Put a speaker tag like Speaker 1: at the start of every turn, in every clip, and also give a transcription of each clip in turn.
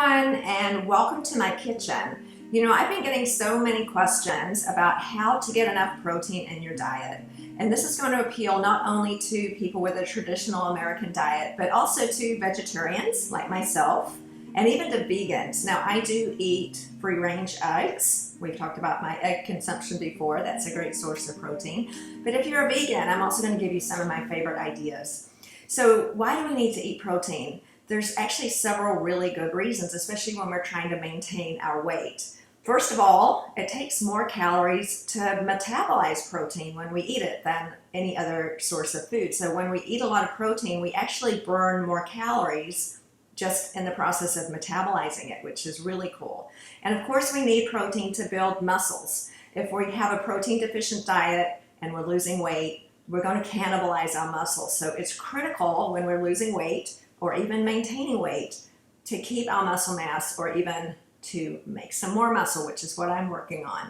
Speaker 1: everyone, and welcome to my kitchen. I've been getting so many questions about how to get enough protein in your diet. And this is going to appeal not only to people with a traditional American diet, but also to vegetarians like myself, and even to vegans. Now, I do eat free-range eggs. We've talked about my egg consumption before. That's a great source of protein. But if you're a vegan, I'm also going to give you some of my favorite ideas. So why do we need to eat protein? There's actually several really good reasons, especially when we're trying to maintain our weight. First of all, it takes more calories to metabolize protein when we eat it than any other source of food. So when we eat a lot of protein, we actually burn more calories just in the process of metabolizing it, which is really cool. And of course, we need protein to build muscles. If we have a protein deficient diet and we're losing weight, we're going to cannibalize our muscles. So it's critical when we're losing weight or even maintaining weight to keep our muscle mass, or even to make some more muscle, which is what I'm working on.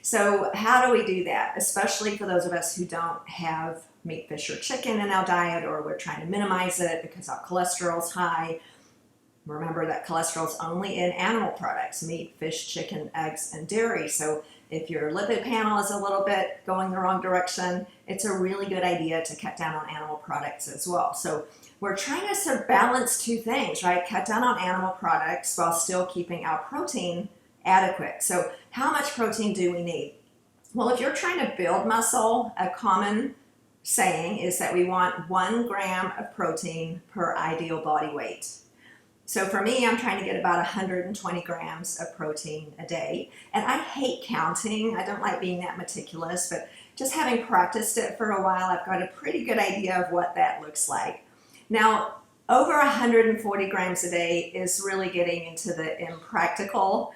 Speaker 1: So how do we do that? Especially for those of us who don't have meat, fish, or chicken in our diet, or we're trying to minimize it because our cholesterol's high. Remember that cholesterol is only in animal products: meat, fish, chicken, eggs, and dairy. So if your lipid panel is a little bit going the wrong direction, it's a really good idea to cut down on animal products as well. So we're trying to balance two things, right? Cut down on animal products while still keeping our protein adequate. So how much protein do we need? Well, if you're trying to build muscle, a common saying is that we want 1 gram of protein per ideal body weight. So for me, I'm trying to get about 120 grams of protein a day. And I hate counting. I don't like being that meticulous, but just having practiced it for a while, I've got a pretty good idea of what that looks like. Now, over 140 grams a day is really getting into the impractical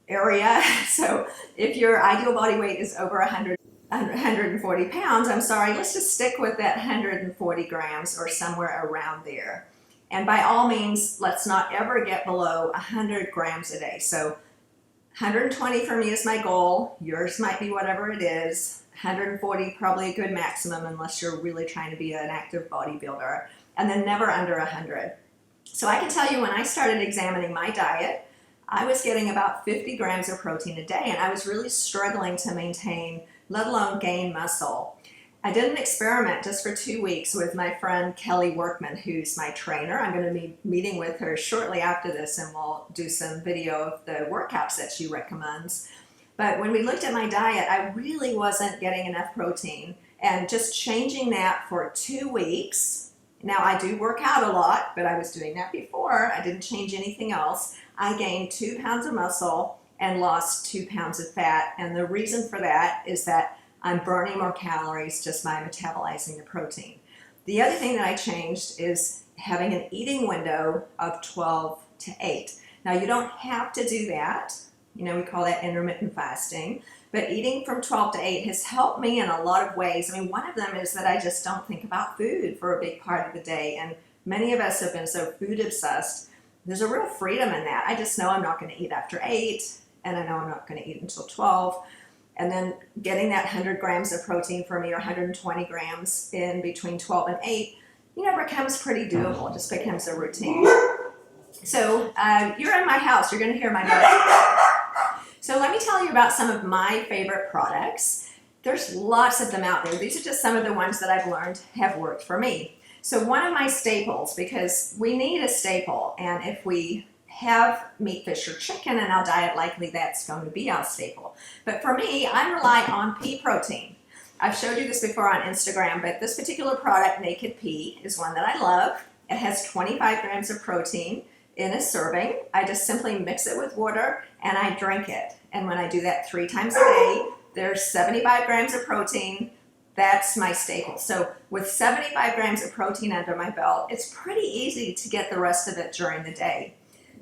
Speaker 1: area. So if your ideal body weight is over 140 pounds, I'm sorry, let's just stick with that 140 grams or somewhere around there. And by all means, let's not ever get below 100 grams a day. So 120 for me is my goal. Yours might be whatever it is. 140 probably a good maximum unless you're really trying to be an active bodybuilder. And then never under 100. So I can tell you, when I started examining my diet, I was getting about 50 grams of protein a day, and I was really struggling to maintain, let alone gain muscle. I did an experiment just for 2 weeks with my friend Kelly Workman, who's my trainer. I'm going to be meeting with her shortly after this, and we'll do some video of the workouts that she recommends. But when we looked at my diet, I really wasn't getting enough protein, and just changing that for 2 weeks. Now, I do work out a lot, but I was doing that before. I didn't change anything else. I gained 2 pounds of muscle and lost 2 pounds of fat. And the reason for that is that I'm burning more calories just by metabolizing the protein. The other thing that I changed is having an eating window of 12 to 8. Now, you don't have to do that. We call that intermittent fasting. But eating from 12 to 8 has helped me in a lot of ways. One of them is that I just don't think about food for a big part of the day. And many of us have been so food obsessed. There's a real freedom in that. I just know I'm not going to eat after 8, and I know I'm not going to eat until 12. And then getting that 100 grams of protein for me, or 120 grams in between 12 and 8, becomes pretty doable. It just becomes a routine. So you're in my house. You're going to hear my noise. So let me tell you about some of my favorite products. There's lots of them out there. These are just some of the ones that I've learned have worked for me. So one of my staples, because we need a staple, and if we have meat, fish, or chicken in our diet, likely that's going to be our staple. But for me, I rely on pea protein. I've showed you this before on Instagram, but this particular product, Naked Pea, is one that I love. It has 25 grams of protein in a serving. I just simply mix it with water and I drink it. And when I do that 3 times a day, there's 75 grams of protein. That's my staple. So with 75 grams of protein under my belt, it's pretty easy to get the rest of it during the day.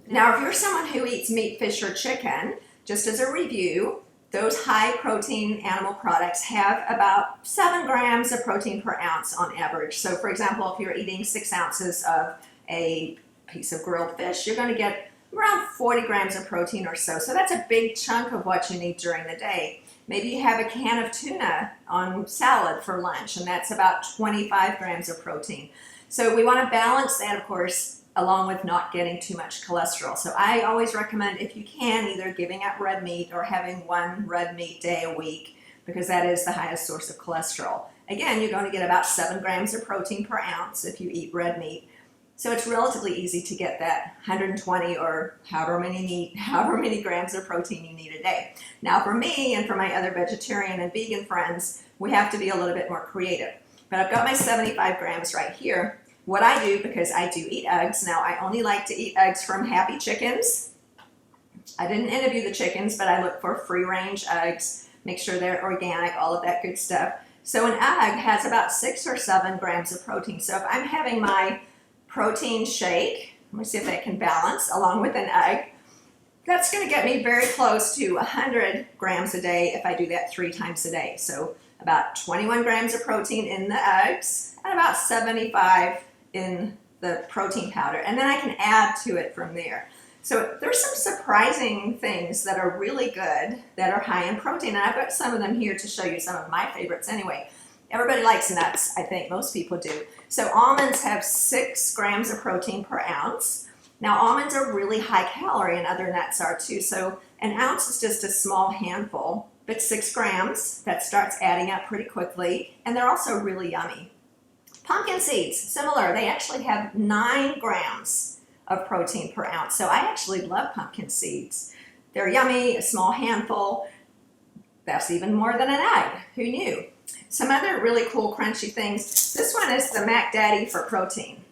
Speaker 1: Now, if you're someone who eats meat, fish, or chicken, just as a review, those high protein animal products have about 7 grams of protein per ounce on average. So for example, if you're eating 6 ounces of a piece of grilled fish, you're going to get around 40 grams of protein or so. So that's a big chunk of what you need during the day. Maybe you have a can of tuna on salad for lunch, and that's about 25 grams of protein. So we want to balance that, of course, along with not getting too much cholesterol. So I always recommend, if you can, either giving up red meat or having one red meat day a week, because that is the highest source of cholesterol. Again, you're going to get about 7 grams of protein per ounce if you eat red meat. So it's relatively easy to get that 120 or however many grams of protein you need a day. Now for me and for my other vegetarian and vegan friends, we have to be a little bit more creative. But I've got my 75 grams right here. What I do, because I do eat eggs, now I only like to eat eggs from Happy Chickens. I didn't interview the chickens, but I look for free-range eggs, make sure they're organic, all of that good stuff. So an egg has about 6 or 7 grams of protein. So if I'm having my protein shake, let me see if that can balance along with an egg, that's going to get me very close to 100 grams a day if I do that 3 times a day. So about 21 grams of protein in the eggs and about 75 in the protein powder, and then I can add to it from there. So there's some surprising things that are really good that are high in protein, and I've got some of them here to show you some of my favorites anyway. Everybody likes nuts, I think most people do. So almonds have 6 grams of protein per ounce. Now almonds are really high calorie, and other nuts are too. So an ounce is just a small handful, but 6 grams, that starts adding up pretty quickly, and they're also really yummy. Pumpkin seeds, similar, they actually have 9 grams of protein per ounce. So I actually love pumpkin seeds. They're yummy, a small handful. That's even more than an egg. Who knew? Some other really cool crunchy things. This one is the Mac Daddy for protein.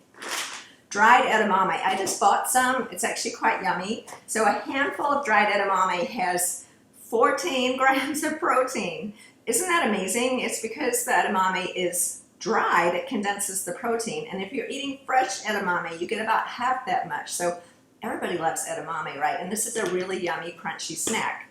Speaker 1: Dried edamame. I just bought some. It's actually quite yummy. So a handful of dried edamame has 14 grams of protein. Isn't that amazing? It's because the edamame is dried, it condenses the protein. And if you're eating fresh edamame, you get about half that much. So everybody loves edamame, right? And this is a really yummy, crunchy snack.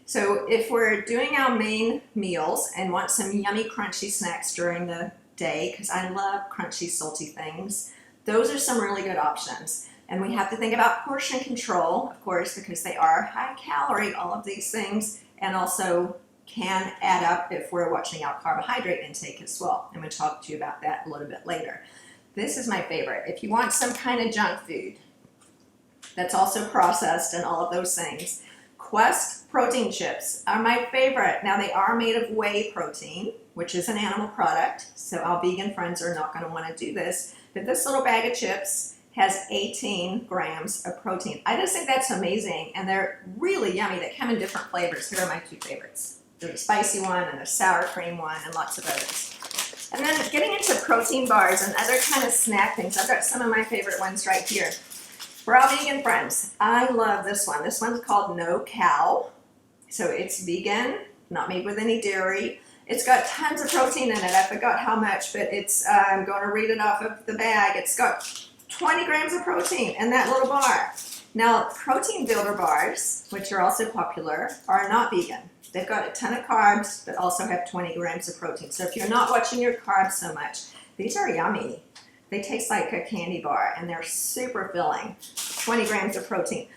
Speaker 1: So if we're doing our main meals and want some yummy, crunchy snacks during the day, because I love crunchy, salty things, those are some really good options. And we have to think about portion control, of course, because they are high calorie, all of these things, and also can add up if we're watching our carbohydrate intake as well. I'm going to talk to you about that a little bit later. This is my favorite. If you want some kind of junk food that's also processed and all of those things, Quest protein chips are my favorite. Now they are made of whey protein, which is an animal product, so our vegan friends are not going to want to do this. But this little bag of chips has 18 grams of protein. I just think that's amazing, and they're really yummy. They come in different flavors. Here are my 2 favorites. There's a spicy one and a sour cream one and lots of others. And then getting into protein bars and other kind of snack things. I've got some of my favorite ones right here. For our vegan friends, I love this one. This one's called No Cow. So it's vegan, not made with any dairy. It's got tons of protein in it. I forgot how much, but it's, I'm going to read it off of the bag. It's got 20 grams of protein in that little bar. Now, protein builder bars, which are also popular, are not vegan. They've got a ton of carbs, but also have 20 grams of protein. So if you're not watching your carbs so much, these are yummy. They taste like a candy bar, and they're super filling. 20 grams of protein.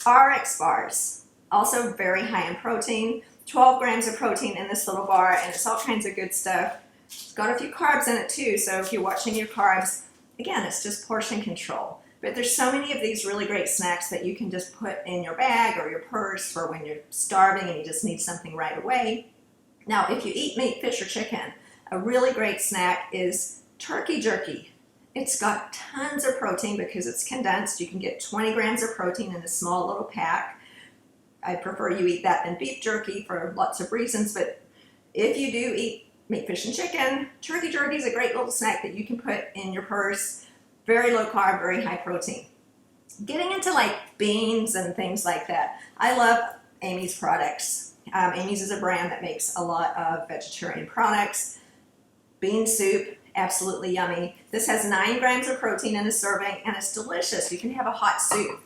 Speaker 1: RX bars, also very high in protein. 12 grams of protein in this little bar, and it's all kinds of good stuff. It's got a few carbs in it too, so if you're watching your carbs, again, it's just portion control. But there's so many of these really great snacks that you can just put in your bag or your purse for when you're starving and you just need something right away. Now, if you eat meat, fish, or chicken, a really great snack is turkey jerky. It's got tons of protein because it's condensed. You can get 20 grams of protein in a small little pack. I prefer you eat that than beef jerky for lots of reasons, but if you do eat meat, fish, and chicken, turkey jerky is a great little snack that you can put in your purse. Very low carb, very high protein. Getting into like beans and things like that. I love Amy's products. Amy's is a brand that makes a lot of vegetarian products. Bean soup, absolutely yummy. This has 9 grams of protein in a serving, and it's delicious. You can have a hot soup.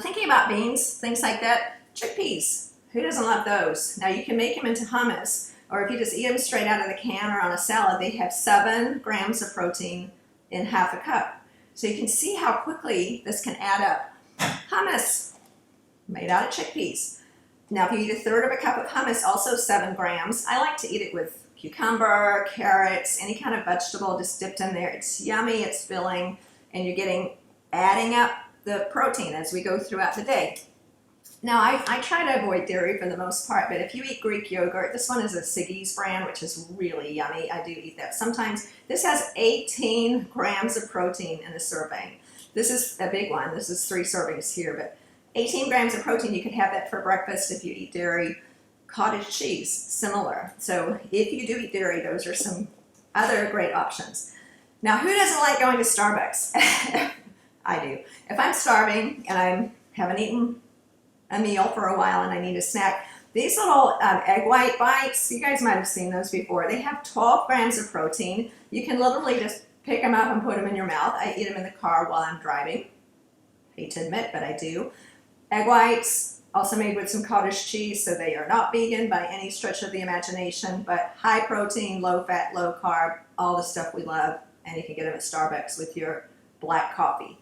Speaker 1: Thinking about beans, things like that, chickpeas. Who doesn't love those? Now you can make them into hummus, or if you just eat them straight out of the can or on a salad, they have 7 grams of protein in half a cup. So you can see how quickly this can add up. Hummus, made out of chickpeas. Now if you eat a third of a cup of hummus, also 7 grams. I like to eat it with cucumber, carrots, any kind of vegetable just dipped in there. It's yummy, it's filling, and you're getting adding up the protein as we go throughout the day. Now, I try to avoid dairy for the most part, but if you eat Greek yogurt, this one is a Siggy's brand, which is really yummy. I do eat that sometimes. This has 18 grams of protein in a serving. This is a big one. This is 3 servings here, but 18 grams of protein. You could have that for breakfast if you eat dairy. Cottage cheese, similar. So if you do eat dairy, those are some other great options. Now, who doesn't like going to Starbucks? I do. If I'm starving and I haven't eaten a meal for a while and I need a snack, these little egg white bites, you guys might have seen those before. They have 12 grams of protein. You can literally just pick them up and put them in your mouth. I eat them in the car while I'm driving. Hate to admit, but I do. Egg whites, also made with some cottage cheese, so they are not vegan by any stretch of the imagination, but high protein, low fat, low carb, all the stuff we love, and you can get them at Starbucks with your black coffee.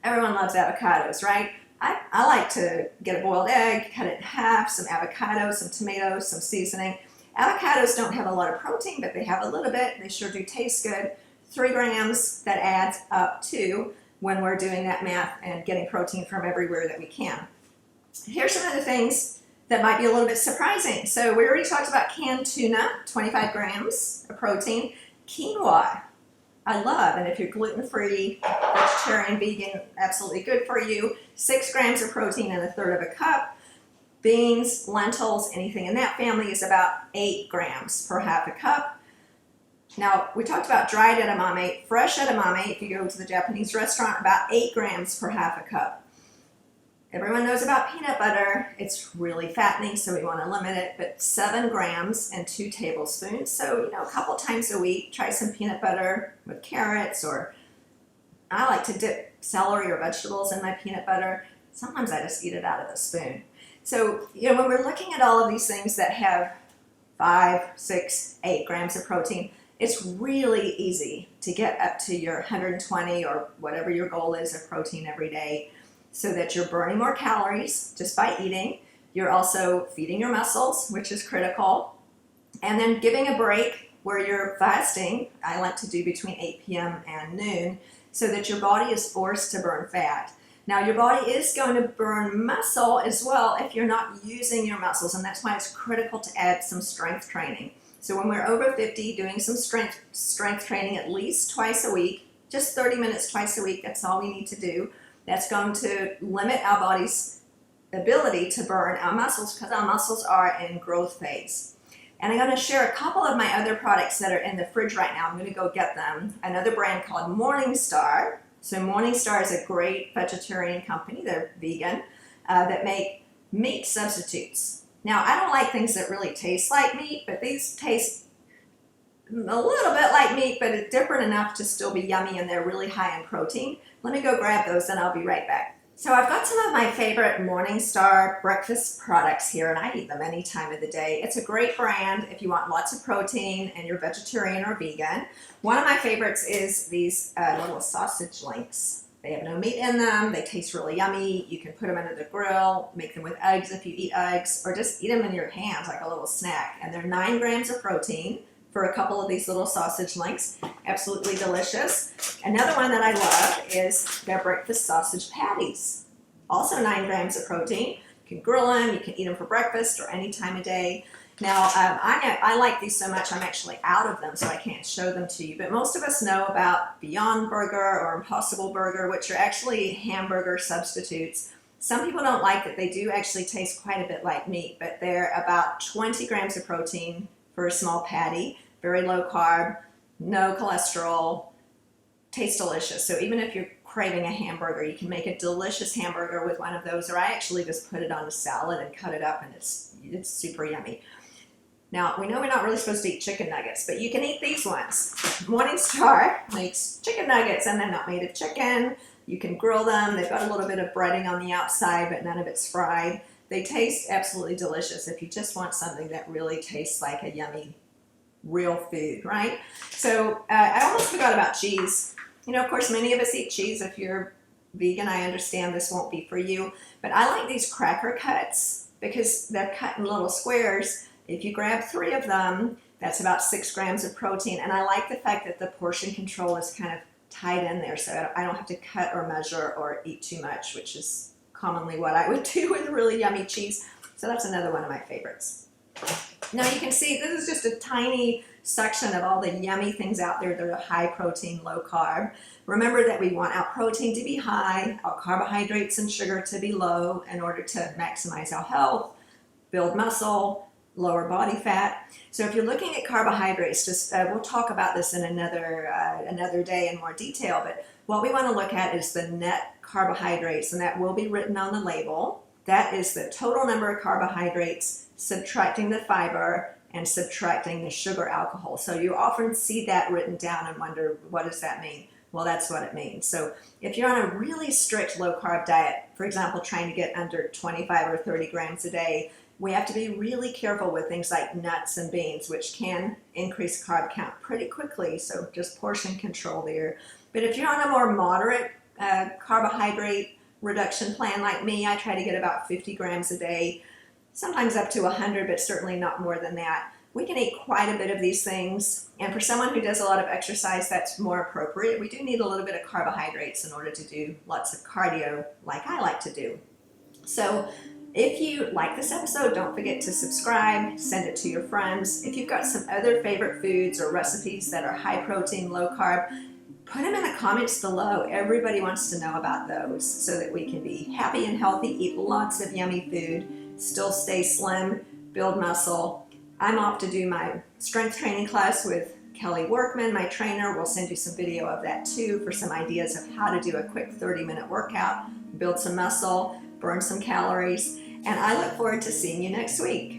Speaker 1: Everyone loves avocados, right? I like to get a boiled egg, cut it in half, some avocado, some tomatoes, some seasoning. Avocados don't have a lot of protein, but they have a little bit. They sure do taste good. 3 grams, that adds up to when we're doing that math and getting protein from everywhere that we can. Here's some of the things that might be a little bit surprising. So we already talked about canned tuna, 25 grams of protein. Quinoa, I love, and if you're gluten-free, vegetarian, vegan, absolutely good for you. 6 grams of protein and 1/3 of a cup. Beans, lentils, anything in that family is about 8 grams per half a cup. Now, we talked about dried edamame. Fresh edamame, if you go to the Japanese restaurant, about 8 grams per half a cup. Everyone knows about peanut butter. It's really fattening, so we want to limit it, but 7 grams and 2 tablespoons. So, a couple times a week, try some peanut butter with carrots, or I like to dip celery or vegetables in my peanut butter. Sometimes I just eat it out of the spoon. So, when we're looking at all of these things that have 5, 6, 8 grams of protein, it's really easy to get up to your 120 or whatever your goal is of protein every day, so that you're burning more calories just by eating. You're also feeding your muscles, which is critical, and then giving a break where you're fasting. I like to do between 8 p.m. and noon, so that your body is forced to burn fat. Now, your body is going to burn muscle as well if you're not using your muscles, and that's why it's critical to add some strength training. So when we're over 50, doing some strength training at least twice a week, just 30 minutes twice a week, that's all we need to do. That's going to limit our body's ability to burn our muscles, because our muscles are in growth phase. And I'm going to share a couple of my other products that are in the fridge right now. I'm going to go get them. Another brand called Morningstar. So Morningstar is a great vegetarian company. They're vegan, that make meat substitutes. Now, I don't like things that really taste like meat, but these taste a little bit like meat, but it's different enough to still be yummy, and they're really high in protein. Let me go grab those and I'll be right back. So I've got some of my favorite Morningstar breakfast products here, and I eat them any time of the day. It's a great brand if you want lots of protein and you're vegetarian or vegan. One of my favorites is these little sausage links. They have no meat in them. They taste really yummy. You can put them under the grill, make them with eggs if you eat eggs, or just eat them in your hands like a little snack. And they're 9 grams of protein for a couple of these little sausage links. Absolutely delicious. Another one that I love is their breakfast sausage patties. Also 9 grams of protein. You can grill them, you can eat them for breakfast or any time of day. Now, I like these so much, I'm actually out of them, so I can't show them to you. But most of us know about Beyond Burger or Impossible Burger, which are actually hamburger substitutes. Some people don't like that. They do actually taste quite a bit like meat, but they're about 20 grams of protein for a small patty. Very low carb, no cholesterol, tastes delicious. So even if you're craving a hamburger, you can make a delicious hamburger with one of those, or I actually just put it on a salad and cut it up, and it's super yummy. Now, we know we're not really supposed to eat chicken nuggets, but you can eat these ones. Morningstar makes chicken nuggets, and they're not made of chicken. You can grill them. They've got a little bit of breading on the outside, but none of it's fried. They taste absolutely delicious if you just want something that really tastes like a yummy, real food, right? So I almost forgot about cheese. Of course, many of us eat cheese. If you're vegan, I understand this won't be for you, but I like these cracker cuts because they're cut in little squares. If you grab 3 of them, that's about 6 grams of protein, and I like the fact that the portion control is kind of tied in there, so I don't have to cut or measure or eat too much, which is commonly what I would do with really yummy cheese. So that's another one of my favorites. Now you can see this is just a tiny section of all the yummy things out there that are high protein, low carb. Remember that we want our protein to be high, our carbohydrates and sugar to be low in order to maximize our health, build muscle, lower body fat. So if you're looking at carbohydrates, just we'll talk about this in another day in more detail, but what we want to look at is the net carbohydrates, and that will be written on the label. That is the total number of carbohydrates, subtracting the fiber and subtracting the sugar alcohol. So you often see that written down and wonder, what does that mean? Well, that's what it means. So if you're on a really strict low carb diet, for example, trying to get under 25 or 30 grams a day, we have to be really careful with things like nuts and beans, which can increase carb count pretty quickly. So just portion control there. But if you're on a more moderate carbohydrate reduction plan like me, I try to get about 50 grams a day, sometimes up to 100, but certainly not more than that. We can eat quite a bit of these things, and for someone who does a lot of exercise, that's more appropriate. We do need a little bit of carbohydrates in order to do lots of cardio like I like to do. So if you like this episode, don't forget to subscribe, send it to your friends. If you've got some other favorite foods or recipes that are high protein, low carb, put them in the comments below. Everybody wants to know about those so that we can be happy and healthy, eat lots of yummy food, still stay slim, build muscle. I'm off to do my strength training class with Kelly Workman, my trainer. We'll send you some video of that too for some ideas of how to do a quick 30-minute workout, build some muscle, burn some calories, and I look forward to seeing you next week.